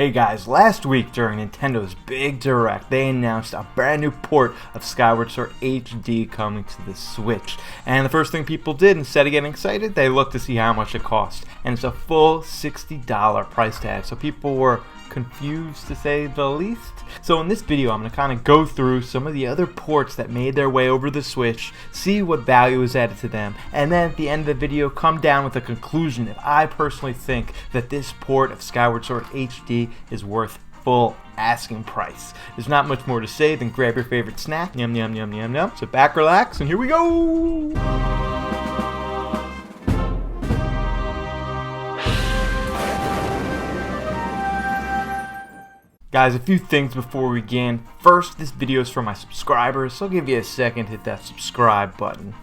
Hey guys, last week during Nintendo's big direct, they announced a brand new port of Skyward Sword HD coming to the Switch. And the first thing people did, instead of getting excited, they looked to see how much it cost. And it's a full $60 price tag, so people were confused to say the least. So in this video, I'm going to kind of go through some of the other ports that made their way over the Switch, see what value is added to them, and then at the end of the video, come down with a conclusion if I personally think that this port of Skyward Sword HD is worth full asking price. There's not much more to say than grab your favorite snack, yum yum yum yum yum. Sit back, relax, and here we go! Guys, a few things before we begin. First, this video is for my subscribers, so I'll give you a second to hit that subscribe button.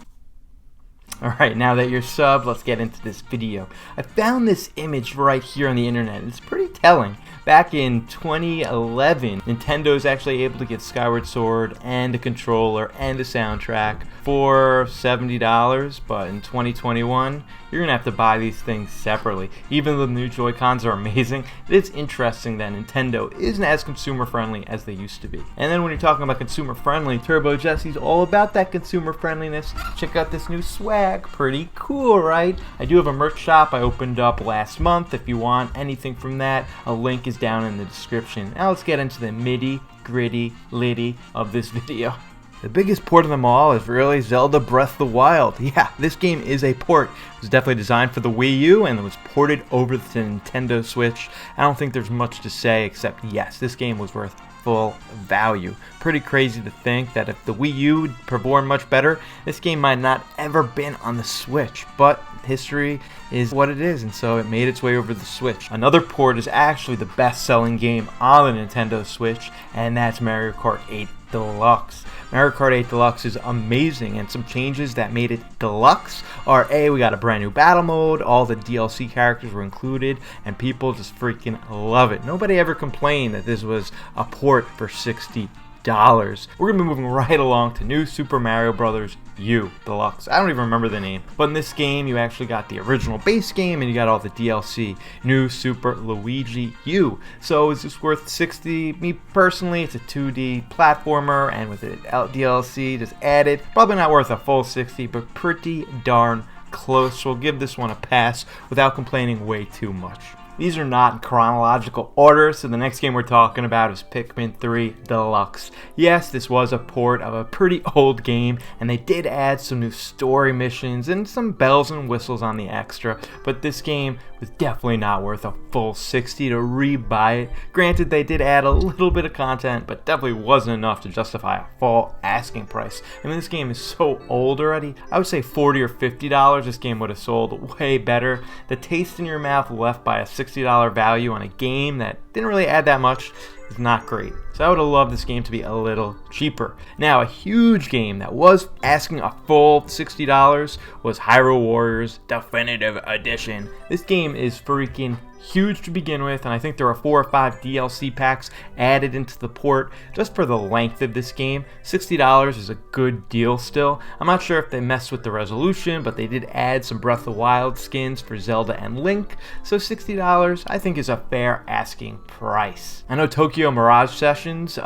Alright, now that you're subbed, let's get into this video. I found this image right here on the internet. It's pretty telling. Back in 2011, Nintendo's actually able to get Skyward Sword and a controller and a soundtrack for $70, but in 2021, you're going to have to buy these things separately. Even though the new Joy-Cons are amazing, it's interesting that Nintendo isn't as consumer-friendly as they used to be. And then when you're talking about consumer-friendly, Turbo Jesse's all about that consumer-friendliness. Check out this new swag. Pretty cool, right? I do have a merch shop I opened up last month. If you want anything from that, a link is down in the description. Now let's get into the nitty gritty of this video. The biggest port of them all is really Zelda Breath of the Wild. Yeah, this game is a port. It was definitely designed for the Wii U and it was ported over to the Nintendo Switch. I don't think there's much to say except yes, this game was worth full value. Pretty crazy to think that if the Wii U performed much better, this game might not ever been on the Switch, but history is what it is, and so it made its way over the Switch. Another port is actually the best-selling game on the Nintendo Switch, and that's Mario Kart 8 Deluxe. Mario Kart 8 Deluxe is amazing, and some changes that made it deluxe are we got a brand new battle mode, all the DLC characters were included, and people just freaking love it. Nobody ever complained that this was a port for $60. We're going to be moving right along to New Super Mario Bros. U Deluxe. I don't even remember the name. But in this game, you actually got the original base game and you got all the DLC. New Super Luigi U. So is this worth $60? Me personally, it's a 2D platformer, and with the DLC just added, probably not worth a full $60, but pretty darn close. So we'll give this one a pass without complaining way too much. These are not in chronological order, so the next game we're talking about is Pikmin 3 Deluxe. Yes, this was a port of a pretty old game, and they did add some new story missions and some bells and whistles on the extra, but this game was definitely not worth a full $60 to re-buy it. Granted, they did add a little bit of content, but definitely wasn't enough to justify a full asking price. I mean, this game is so old already. I would say $40 or $50, this game would have sold way better. The taste in your mouth left by a $60 value on a game that didn't really add that much is not great. So I would have loved this game to be a little cheaper. Now, a huge game that was asking a full $60 was Hyrule Warriors Definitive Edition. This game is freaking huge to begin with, and I think there are 4 or 5 DLC packs added into the port just for the length of this game. $60 is a good deal still. I'm not sure if they messed with the resolution, but they did add some Breath of the Wild skins for Zelda and Link, so $60 I think is a fair asking price. I know Tokyo Mirage Sessions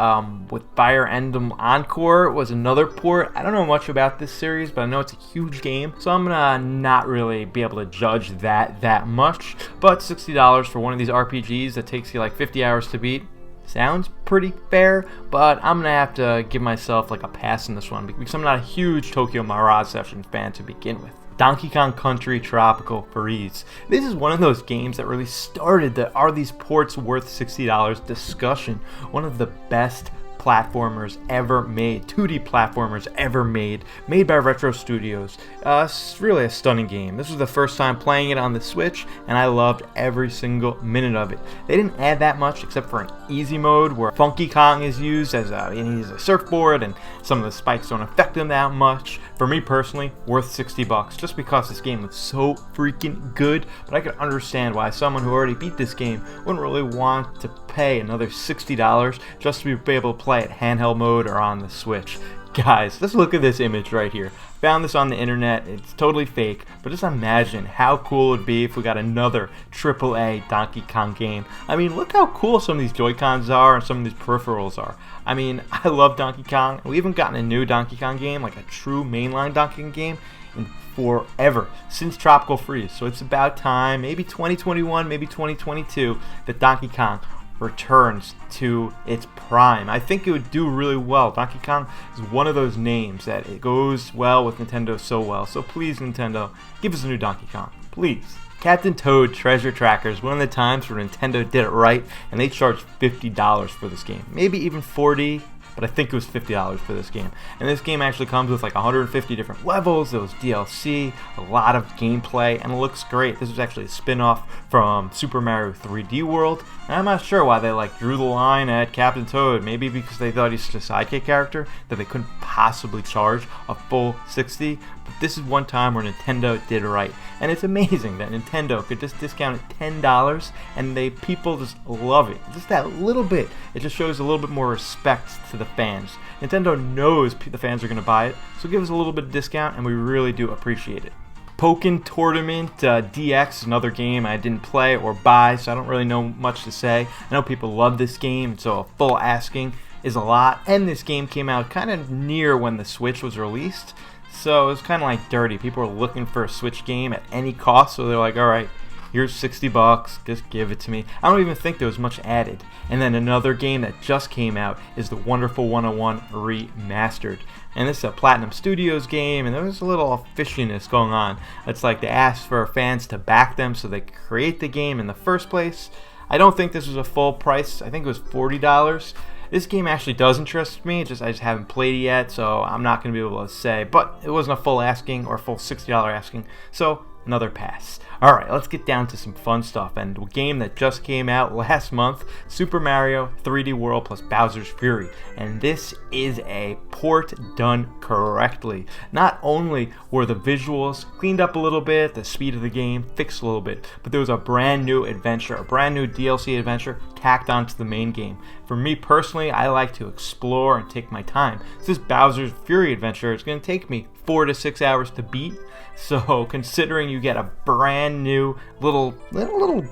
with Fire Emblem Encore was another port. I don't know much about this series, but I know it's a huge game, so I'm gonna not really be able to judge that much, but $60 for one of these RPGs that takes you like 50 hours to beat sounds pretty fair, but I'm gonna have to give myself like a pass in this one because I'm not a huge Tokyo Mirage Sessions fan to begin with. Donkey Kong Country Tropical Freeze. This is one of those games that really started the are these ports worth $60 discussion. One of the best platformers ever made, 2D platformers ever made by Retro Studios. It's really a stunning game. This was the first time playing it on the Switch, and I loved every single minute of it. They didn't add that much except for an easy mode where Funky Kong is used as a surfboard, and some of the spikes don't affect him that much. For me personally, worth $60 just because this game was so freaking good, but I could understand why someone who already beat this game wouldn't really want to pay another $60 just to be able to play it handheld mode or on the Switch. Guys, let's look at this image right here. Found this on the internet. It's totally fake, but just imagine how cool it would be if we got another AAA Donkey Kong game. I mean, look how cool some of these Joy-Cons are and some of these peripherals are. I mean, I love Donkey Kong. We haven't gotten a new Donkey Kong game, like a true mainline Donkey Kong game, in forever, since Tropical Freeze. So it's about time, maybe 2021, maybe 2022, that Donkey Kong returns to its prime. I think it would do really well. Donkey Kong is one of those names that it goes well with Nintendo so well. So please, Nintendo, give us a new Donkey Kong, please. Captain Toad Treasure Tracker is one of the times where Nintendo did it right, and they charged $50 for this game, maybe even $40. But I think it was $50 for this game. And this game actually comes with like 150 different levels. There was DLC, a lot of gameplay, and it looks great. This was actually a spin-off from Super Mario 3D World. And I'm not sure why they like drew the line at Captain Toad. Maybe because they thought he's just a sidekick character that they couldn't possibly charge a full $60. But this is one time where Nintendo did it right. And it's amazing that Nintendo could just discount it $10 and people just love it. Just that little bit. It just shows a little bit more respect to the fans. Nintendo knows the fans are going to buy it, so give us a little bit of discount and we really do appreciate it. Pokken Tournament DX is another game I didn't play or buy, so I don't really know much to say. I know people love this game, so a full asking is a lot. And this game came out kind of near when the Switch was released, so it was kind of like dirty. People were looking for a Switch game at any cost, so they're like, alright, here's $60, just give it to me. I don't even think there was much added. And then another game that just came out is the Wonderful 101 Remastered. And this is a Platinum Studios game, and there was a little fishiness going on. It's like they asked for fans to back them so they could create the game in the first place. I don't think this was a full price. I think it was $40. This game actually does interest me, I just haven't played it yet, so I'm not going to be able to say. But it wasn't a full asking or a full $60 asking, so another pass. Alright, let's get down to some fun stuff. And a game that just came out last month, Super Mario 3D World plus Bowser's Fury. And this is a port done correctly. Not only were the visuals cleaned up a little bit, the speed of the game fixed a little bit, but there was a brand new adventure, a brand new DLC adventure tacked onto the main game. For me personally, I like to explore and take my time. So this Bowser's Fury adventure is going to take me 4 to 6 hours to beat. So considering you get a brand new little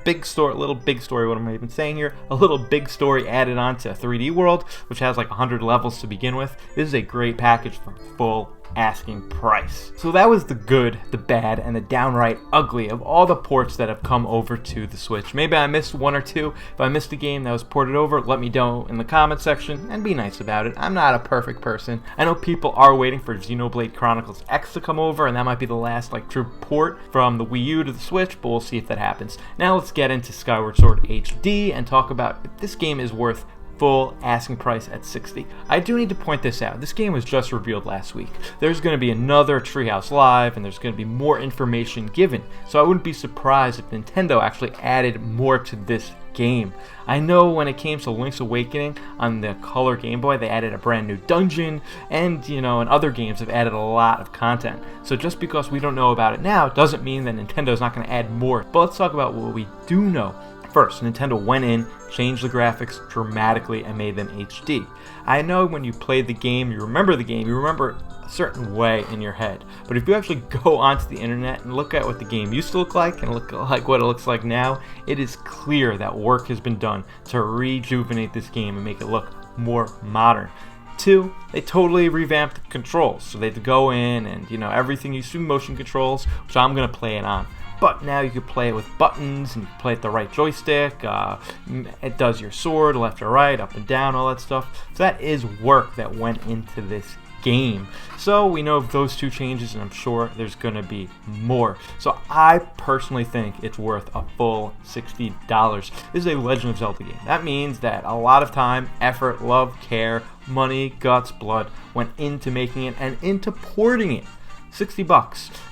big story, what am I even saying here? A little big story added on to 3D World, which has like 100 levels to begin with. This is a great package for full asking price. So that was the good, the bad, and the downright ugly of all the ports that have come over to the Switch. Maybe I missed one or two. If I missed a game that was ported over, let me know in the comment section and be nice about it. I'm not a perfect person. I know people are waiting for Xenoblade Chronicles X to come over, and that might be the last like true port from the Wii U to the Switch, but we'll see if that happens. Now let's get into Skyward Sword HD and talk about if this game is worth full asking price at $60. I do need to point this out. This game was just revealed last week. There's going to be another Treehouse Live, and there's going to be more information given. So I wouldn't be surprised if Nintendo actually added more to this game. I know when it came to Link's Awakening on the Color Game Boy, they added a brand new dungeon, and and other games have added a lot of content. So just because we don't know about it now doesn't mean that Nintendo's not going to add more. But let's talk about what we do know. First, Nintendo went in, changed the graphics dramatically, and made them HD. I know when you played the game, you remember a certain way in your head. But if you actually go onto the internet and look at what the game used to look like and look like what it looks like now, it is clear that work has been done to rejuvenate this game and make it look more modern. 2, they totally revamped the controls. So they had to go in and, everything you see motion controls, which I'm going to play it on. But now you can play it with buttons, and you can play it the right joystick. It does your sword, left or right, up and down, all that stuff. So that is work that went into this game. So we know of those 2 changes, and I'm sure there's going to be more. So I personally think it's worth a full $60. This is a Legend of Zelda game. That means that a lot of time, effort, love, care, money, guts, blood went into making it and into porting it. $60.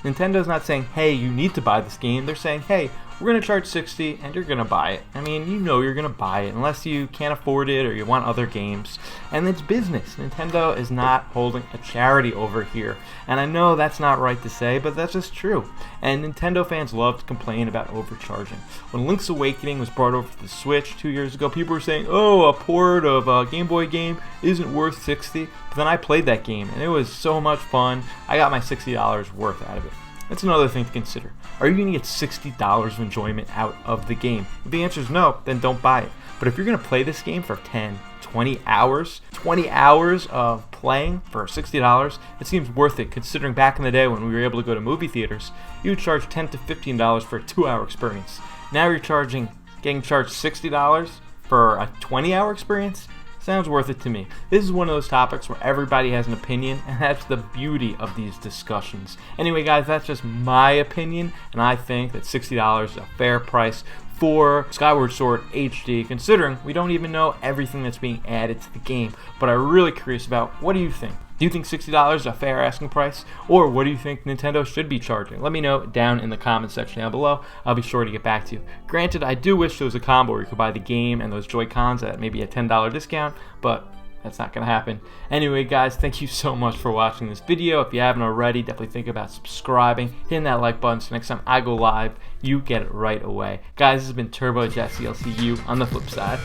Nintendo's not saying, hey, you need to buy this game. They're saying, hey, we're going to charge $60 and you're going to buy it. I mean, you know you're going to buy it unless you can't afford it or you want other games. And it's business. Nintendo is not holding a charity over here. And I know that's not right to say, but that's just true. And Nintendo fans love to complain about overcharging. When Link's Awakening was brought over to the Switch 2 years ago, people were saying, oh, a port of a Game Boy game isn't worth $60. But then I played that game and it was so much fun. I got my $60 worth out of it. That's another thing to consider. Are you going to get $60 of enjoyment out of the game? If the answer is no, then don't buy it. But if you're going to play this game for 10, 20 hours of playing for $60, it seems worth it, considering back in the day when we were able to go to movie theaters, you would charge $10 to $15 for a 2-hour experience. Now you're getting charged $60 for a 20-hour experience? Sounds worth it to me. This is one of those topics where everybody has an opinion, and that's the beauty of these discussions. Anyway, guys, that's just my opinion, and I think that $60 is a fair price for Skyward Sword HD, considering we don't even know everything that's being added to the game. But I'm really curious about, what do you think? Do you think $60 is a fair asking price? Or what do you think Nintendo should be charging? Let me know down in the comment section down below. I'll be sure to get back to you. Granted, I do wish there was a combo where you could buy the game and those Joy-Cons at maybe a $10 discount, but that's not going to happen. Anyway, guys, thank you so much for watching this video. If you haven't already, definitely think about subscribing, hitting that like button so next time I go live, you get it right away. Guys, this has been Turbo Jesse. I'll see you on the flip side.